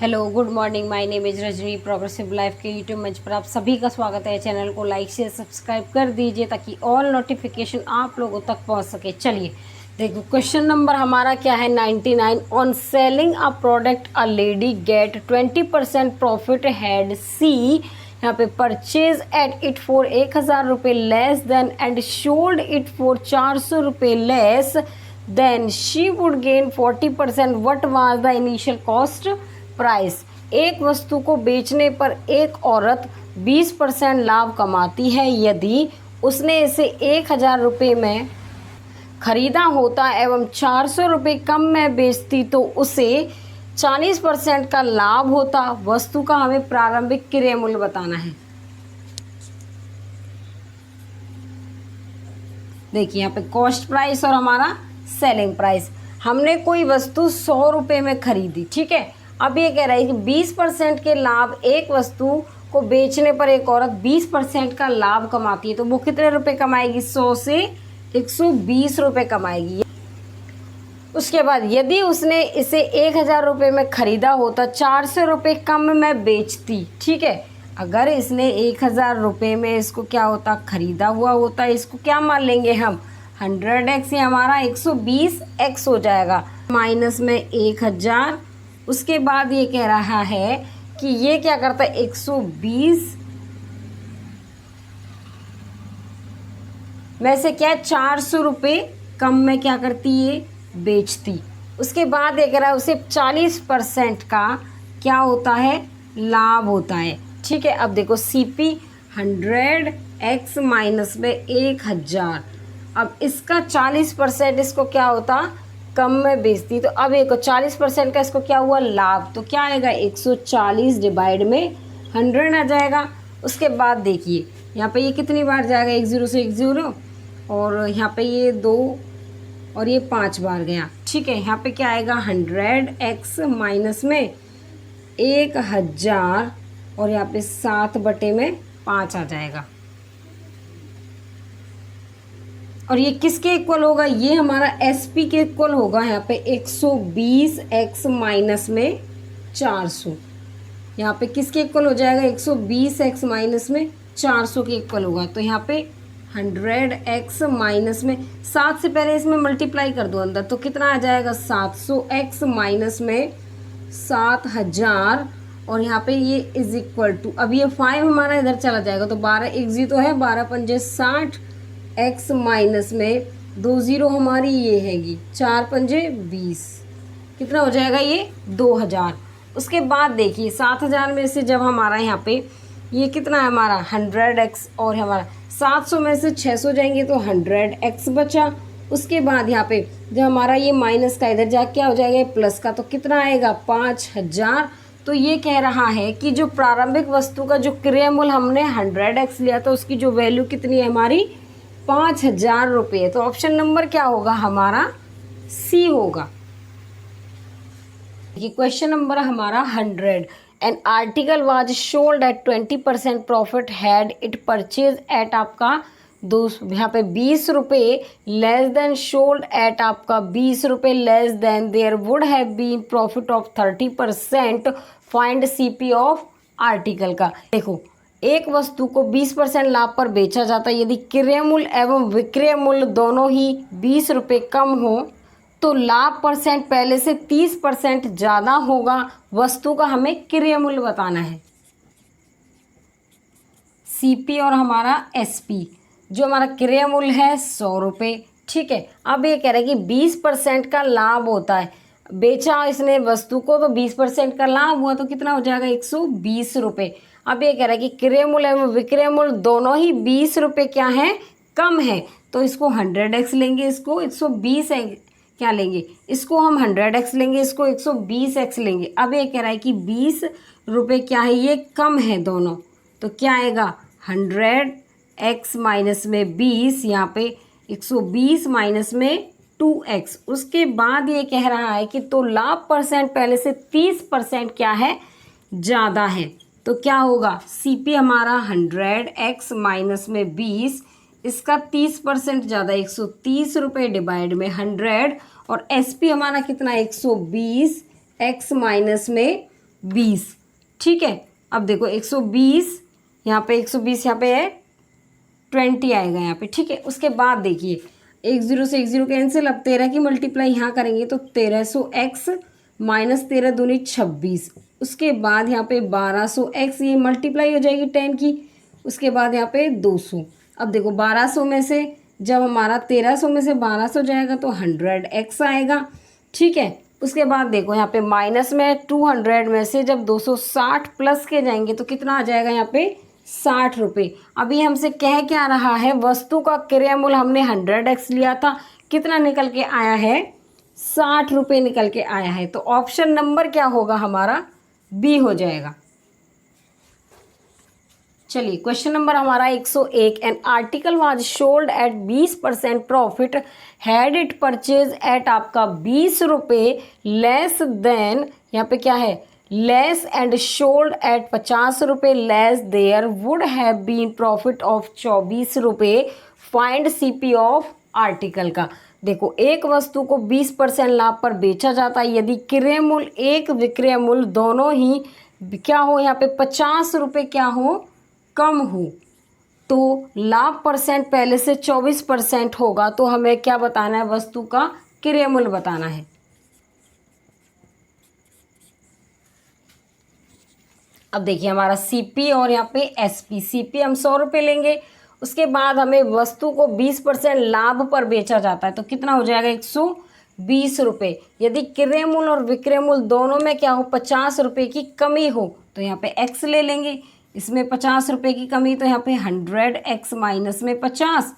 Hello good morning, my name is Rajni. Progressive life के YouTube मंच पर आप सभी का स्वागत है। चैनल को लाइक शेयर सब्सक्राइब कर दीजिए ताकि ऑल नोटिफिकेशन आप लोगों तक पहुंच सके। चलिए देखो, क्वेश्चन नंबर हमारा क्या है 99। On selling a product a lady get 20% profit had she, यहाँ पे परचेज एट इट फॉर 1000 रुपये less than and sold it for 400 रुपये less than she would gain 40%। What was the initial cost price. एक वस्तु को बेचने पर एक औरत 20% लाभ कमाती है। यदि उसने इसे 1000 रुपये में खरीदा होता एवं 400 रुपये कम में बेचती तो उसे 40% का लाभ होता। वस्तु का हमें प्रारंभिक क्रय मूल्य बताना है। देखिए यहाँ पे कॉस्ट प्राइस और हमारा सेलिंग प्राइस। हमने कोई वस्तु 100 रुपये में खरीदी, ठीक है। अब ये कह रहा है कि 20% के लाभ, एक वस्तु को बेचने पर एक औरत 20% का लाभ कमाती है तो वो कितने रुपए कमाएगी? 100 से 120 रुपये कमाएगी। उसके बाद यदि उसने इसे 1000 रुपये में खरीदा होता, 400 रुपये कम में बेचती, ठीक है। अगर इसने 1000 रुपये में इसको क्या होता, खरीदा हुआ होता, इसको क्या मान लेंगे हम? 100x, ये हमारा 120x हो जाएगा। माइनस में 1000। उसके बाद ये कह रहा है कि ये क्या करता है, 120 वैसे क्या 400 रुपये कम में क्या करती है, बेचती। उसके बाद ये कह रहा है उसे 40% का क्या होता है, लाभ होता है, ठीक है। अब देखो CP 100x माइनस में 1000। अब इसका 40% इसको क्या होता, कम में बेचती। तो अब एक 40% का इसको क्या हुआ, लाभ। तो क्या आएगा, 140 डिवाइड में 100 आ जाएगा। उसके बाद देखिए यहाँ पे ये कितनी बार जाएगा, 1 0 से 1 0, और यहाँ पे ये 2 और ये 5 बार गया, ठीक है। यहाँ पे क्या आएगा, 100x माइनस में 1000 और यहाँ पे 7/5 आ जाएगा। और ये किसके इक्वल होगा, ये हमारा SP के इक्वल होगा। यहाँ पे 120x माइनस में 400, यहाँ पे किसके इक्वल हो जाएगा, 120x माइनस में 400 के इक्वल होगा। तो यहाँ पे 100x माइनस में 7 से पहले इसमें मल्टीप्लाई कर दो अंदर, तो कितना आ जाएगा, 700x माइनस में 7000 और यहाँ पे ये इज इक्वल टू, अब ये 5 हमारा इधर चला जाएगा तो 12 1 0 तो है, 12 पंजे 60, x माइनस में 2 0 हमारी ये हैगी, 4 पंजे 20, कितना हो जाएगा ये 2000। उसके बाद देखिए 7000 में से जब हमारा यहाँ पे ये कितना है हमारा 100x और हमारा 700 में से 600 जाएंगे तो 100x बचा। उसके बाद यहाँ पे जब हमारा ये माइनस का इधर जा क्या हो जाएगा, प्लस का, तो कितना आएगा 5000। तो ये कह रहा है कि जो प्रारंभिक वस्तु का जो क्रय मूल्य हमने 100x लिया था उसकी जो वैल्यू कितनी है हमारी, 5000 रुपये। तो ऑप्शन नंबर क्या होगा हमारा, C होगा। क्वेश्चन नंबर हमारा 100। An article was sold at 20% profit had it purchase at आपका यहाँ पे 20 रुपये लेस देन सोल्ड एट आपका 20 रुपये less than there would have been profit of 30%। Find CP of article का। देखो एक वस्तु को 20% लाभ पर बेचा जाता है। यदि क्रय मूल्य एवं विक्रय मूल्य दोनों ही 20 रुपये कम हो तो लाभ परसेंट पहले से 30% ज़्यादा होगा। वस्तु का हमें क्रय मूल्य बताना है। CP और हमारा SP, जो हमारा क्रय मूल्य है 100 रुपये, ठीक है। अब ये कह रहा है कि 20% का लाभ होता है, बेचा इसने वस्तु को तो 20% का लाभ हुआ तो कितना हो जाएगा 120 रुपये। अब ये कह रहा है कि क्रय मूल्य एवं विक्रय मूल्य दोनों ही 20 रुपये क्या है, कम है। तो इसको 100x लेंगे, इसको 120 क्या लेंगे, इसको हम 100x लेंगे, इसको 120x लेंगे। अब ये कह रहा है कि 20 रुपये क्या है, ये कम है दोनों, तो क्या आएगा 100x माइनस में 20, यहाँ पे 120 माइनस में 2x। उसके बाद ये कह रहा है कि तो लाभ परसेंट पहले से 30% क्या है, ज़्यादा है। तो क्या होगा, CP हमारा 100x माइनस में 20, इसका 30% ज़्यादा 130 रुपये डिवाइड में 100, और SP हमारा कितना 120x माइनस में 120, ठीक है। अब देखो 120 यहाँ पे, 120 यहाँ पे है, 20 आएगा यहाँ पे, ठीक है। उसके बाद देखिए 10 से 10 कैंसिल, अब 13 की मल्टीप्लाई यहाँ करेंगे तो 1300x माइनस 13 दूनी 26। उसके बाद यहाँ पे 1200x, ये मल्टीप्लाई हो जाएगी 10 की। उसके बाद यहाँ पे 200। अब देखो 1200 में से जब हमारा 1300 में से 1200 जाएगा तो 100x आएगा, ठीक है। उसके बाद देखो यहाँ पे माइनस में 200 में से जब 260 प्लस के जाएंगे तो कितना आ जाएगा यहाँ पे 60 रुपये। अभी हमसे कह क्या रहा है, वस्तु का क्रय मूल्य हमने 100x लिया था, कितना निकल के आया है 60 रुपये निकल के आया है। तो ऑप्शन नंबर क्या होगा हमारा, बी हो जाएगा। चलिए क्वेश्चन नंबर हमारा 101, an article was sold at 20% profit, had it purchase at आपका 20 रुपये लेस देन, यहाँ पे क्या है लेस एंड सोल्ड एट 50 रुपये less, there would have been profit of 24 रुपये, फाइंड सीपी ऑफ आर्टिकल का। देखो एक वस्तु को 20% लाभ पर बेचा जाता है, यदि क्रय मूल्य एक विक्रय मूल्य दोनों ही क्या हो, यहाँ पे 50 रुपये क्या हो कम हो, तो लाभ परसेंट पहले से 24% होगा, तो हमें क्या बताना है, वस्तु का क्रय मूल्य बताना है। अब देखिए हमारा सीपी और यहाँ पे एसपी, सीपी हम 100 रुपये लेंगे, उसके बाद हमें वस्तु को 20% लाभ पर बेचा जाता है तो कितना हो जाएगा 120 रुपये। यदि क्रय मूल्य और विक्रय मूल्य दोनों में क्या हो 50 रुपये की कमी हो तो यहाँ पे एक्स ले लेंगे, इसमें 50 रुपये की कमी तो यहाँ पे 100x माइनस में 50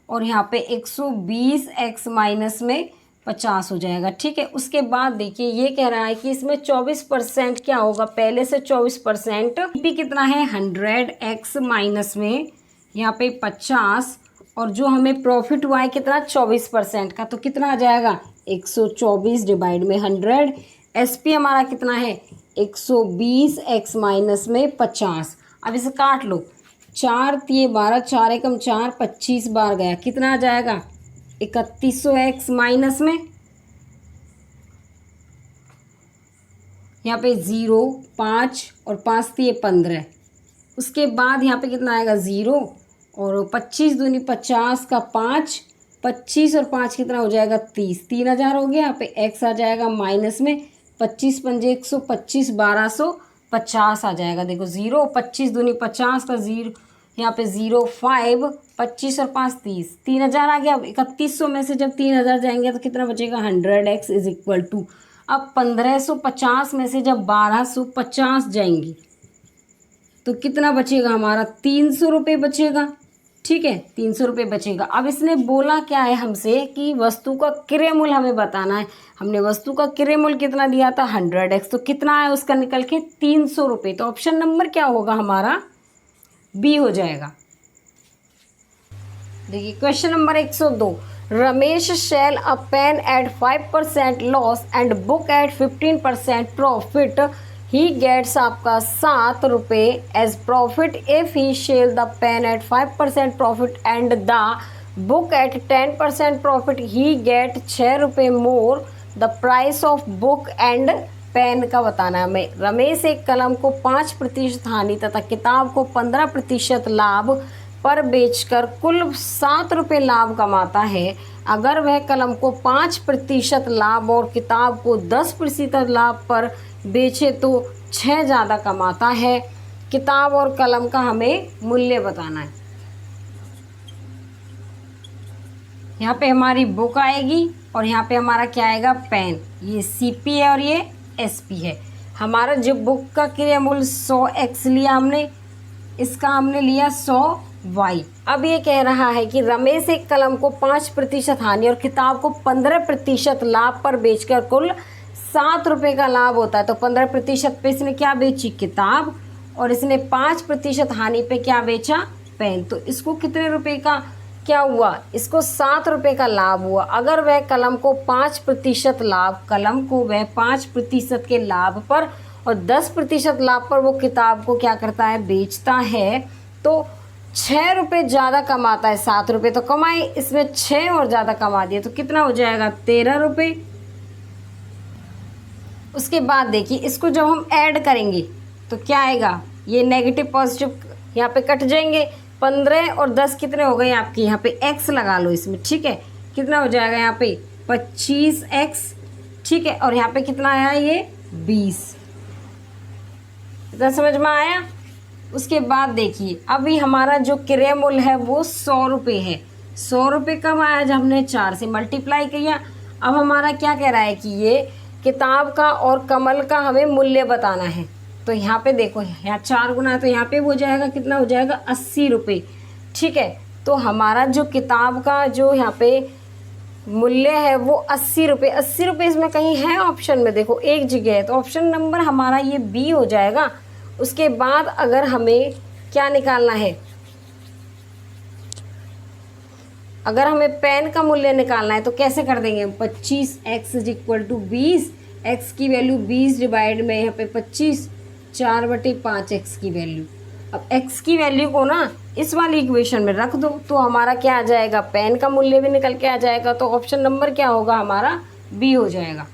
और यहाँ पे 120x माइनस में 50 हो जाएगा, ठीक है। उसके बाद देखिए ये कह रहा है कि इसमें 24% क्या होगा, पहले से 24%, पी कितना है 100x माइनस में यहाँ पे 50 और जो हमें प्रॉफिट हुआ है कितना 24% का, तो कितना आ जाएगा 124 डिवाइड में 100। एसपी हमारा कितना है 120x माइनस में 50। अब इसे काट लो, 4 तिये 12, 4 एकम 4, 25 बार गया, कितना आ जाएगा 3100x माइनस में यहाँ पे 0, 5 और 5 तिये 15। उसके बाद यहाँ पे कितना आएगा 0 और 25 दूनी 50 का 5, 25 और 5 कितना हो जाएगा 30, 3000 हो गया। यहाँ पे x आ जाएगा माइनस में 25 पंजे 125, 1250 आ जाएगा। देखो 0, 25 दूनी 50 का 0, यहाँ पे 0, 5, 25 और 5 30, 3000 आ गया। अब 3100 में से जब 3000 जाएंगे तो कितना बचेगा 100x इज इक्वल टू, अब 1550 में से जब 1250 जाएंगी तो कितना बचेगा हमारा 300 रुपये बचेगा, ठीक है 300 रुपये बचेगा। अब इसने बोला क्या है हमसे कि वस्तु का क्रय मूल्य हमें बताना है, हमने वस्तु का क्रय मूल्य कितना दिया था 100x, तो कितना है उसका निकल के 300 रुपये। तो ऑप्शन नंबर क्या होगा हमारा बी हो जाएगा। देखिए question number 102, Ramesh sell a pen at 5% loss and book at 15% profit, he gets आपका 7 रुपये as profit if he sell the pen at 5% profit and the book at 10% profit, he get 6 रुपये more, the price of book and pen का बताना है हमें। रमेश एक कलम को 5% हानि तथा किताब को 15% लाभ पर बेचकर कुल 7 रुपये लाभ कमाता है। अगर वह कलम को 5% लाभ और किताब को 10% लाभ पर बेचे तो 6 ज़्यादा कमाता है। किताब और कलम का हमें मूल्य बताना है। यहाँ पे हमारी बुक आएगी और यहाँ पे हमारा क्या आएगा पेन, ये सीपी है और ये एसपी है। हमारा जो बुक का क्रय मूल्य 100x लिया हमने, इसका हमने लिया 100y। अब ये कह रहा है कि रमेश एक कलम को 5% हानि और किताब को 15% लाभ पर बेचकर कुल 7 रुपये का लाभ होता है। तो 15% पे इसने क्या बेची किताब और इसने 5% हानि पे क्या बेचा पेन, तो इसको कितने रुपए का क्या हुआ, इसको 7 रुपये का लाभ हुआ। अगर वह कलम को 5% लाभ, कलम को वह 5% के लाभ पर और 10% लाभ पर वो किताब को क्या करता है बेचता है, तो 6 रुपये ज़्यादा कमाता है। 7 रुपये तो कमाए, इसमें 6 और ज़्यादा कमा दिए तो कितना हो जाएगा 13 रुपये। उसके बाद देखिए इसको जब हम ऐड करेंगे तो क्या आएगा, ये नेगेटिव पॉजिटिव यहाँ पे कट जाएंगे। 15 और 10 कितने हो गए आपके, यहाँ पे x लगा लो इसमें, ठीक है। कितना हो जाएगा यहाँ पे 25x, ठीक है। और यहाँ पे कितना आया ये 20। इतना समझ में आया। उसके बाद देखिए अभी हमारा जो क्रय मूल्य है वो 100 रुपये है। 100 रुपये कब आया, जब हमने 4 से मल्टीप्लाई किया। अब हमारा क्या कह रहा है कि ये किताब का और कमल का हमें मूल्य बताना है। तो यहाँ पे देखो, यहाँ 4 गुना है तो यहाँ पे हो जाएगा, कितना हो जाएगा 80 रुपये, ठीक है। तो हमारा जो किताब का जो यहाँ पे मूल्य है वो 80 रुपये। 80 रुपये इसमें कहीं है ऑप्शन में, देखो एक जगह है, तो ऑप्शन नंबर हमारा ये बी हो जाएगा। उसके बाद अगर हमें क्या निकालना है, अगर हमें पेन का मूल्य निकालना है तो कैसे कर देंगे, 25x is equal to 20, x की वैल्यू 20 डिवाइड में यहाँ पे 25, 4/5x की वैल्यू। अब x की वैल्यू को ना इस वाली इक्वेशन में रख दो तो हमारा क्या आ जाएगा, पेन का मूल्य भी निकल के आ जाएगा। तो ऑप्शन नंबर क्या होगा हमारा, बी हो जाएगा।